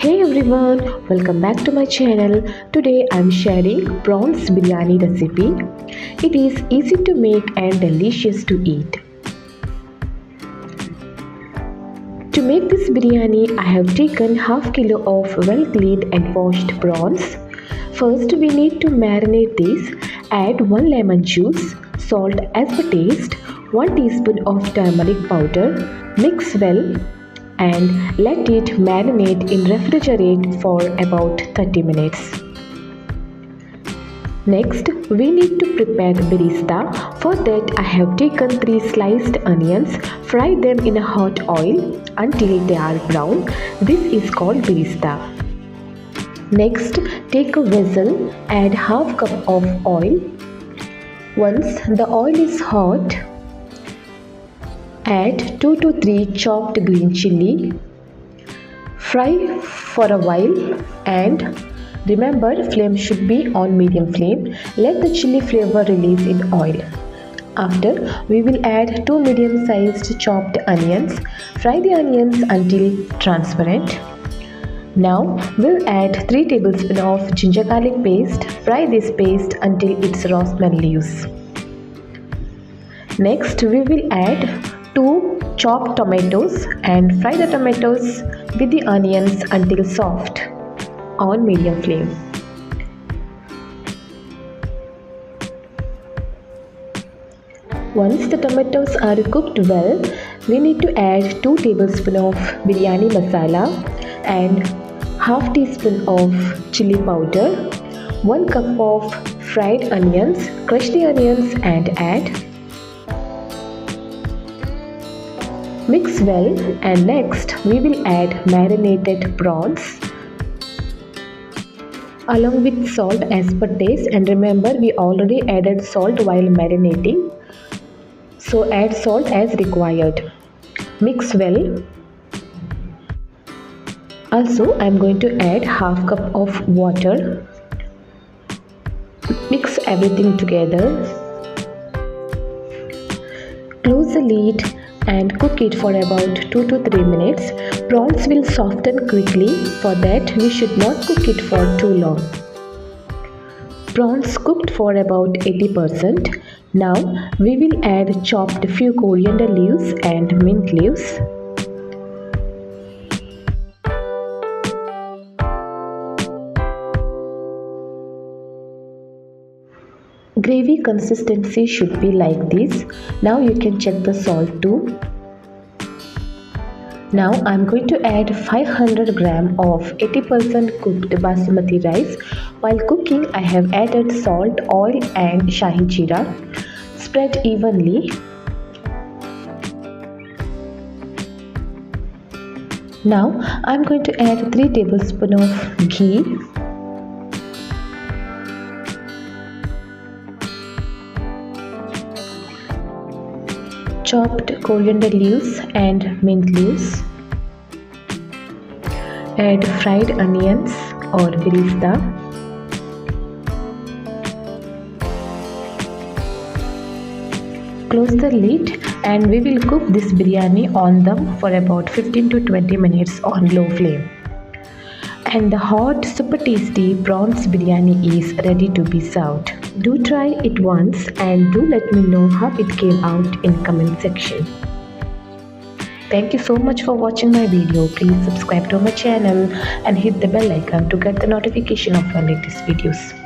Hey everyone, welcome back to my channel. Today I'm sharing prawns biryani recipe. It is easy to make and delicious to eat. To make this biryani, I have taken half kilo of well cleaned and washed prawns. First we need to marinate these. Add 1 lemon juice, salt as per taste, 1 teaspoon of turmeric powder, mix well and let it marinate in refrigerate for about 30 minutes. Next, we need to prepare birista. For that, I have taken 3 sliced onions, fry them in a hot oil until they are brown. This is called birista. Next, take a vessel, add half cup of oil. Once the oil is hot, add 2 to 3 chopped green chilli. Fry for a while and remember flame should be on medium flame. Let the chilli flavor release in oil. After, we will add 2 medium sized chopped onions. Fry the onions until transparent. Now we'll add 3 tablespoons of ginger garlic paste. Fry this paste until its raw smell leaves. Next we will add 2 chopped tomatoes and fry the tomatoes with the onions until soft on medium flame. Once the tomatoes are cooked well, we need to add 2 tablespoons of biryani masala and half teaspoon of chili powder, 1 cup of fried onions. Crush the onions and add. Mix well and next we will add marinated prawns along with salt as per taste, and remember we already added salt while marinating, so add salt as required. Mix well. Also I am going to add half cup of water. Mix everything together. Close the lid and cook it for about 2 to 3 minutes. Prawns will soften quickly, for that we should not cook it for too long. Prawns cooked for about 80%. Now we will add chopped few coriander leaves and mint leaves. Gravy consistency should be like this. Now you can check the salt too. Now I am going to add 500 gram of 80% cooked basmati rice. While cooking, I have added salt, oil and shahi jeera. Spread evenly. Now I am going to add 3 tablespoons of ghee. Chopped coriander leaves and mint leaves. Add fried onions or birista. Close the lid and we will cook this biryani on dum for about 15 to 20 minutes on low flame. And the hot, super tasty prawns biryani is ready to be served. Do try it once and do let me know how it came out in comment section. Thank you so much for watching my video. Please subscribe to my channel and hit the bell icon to get the notification of my latest videos.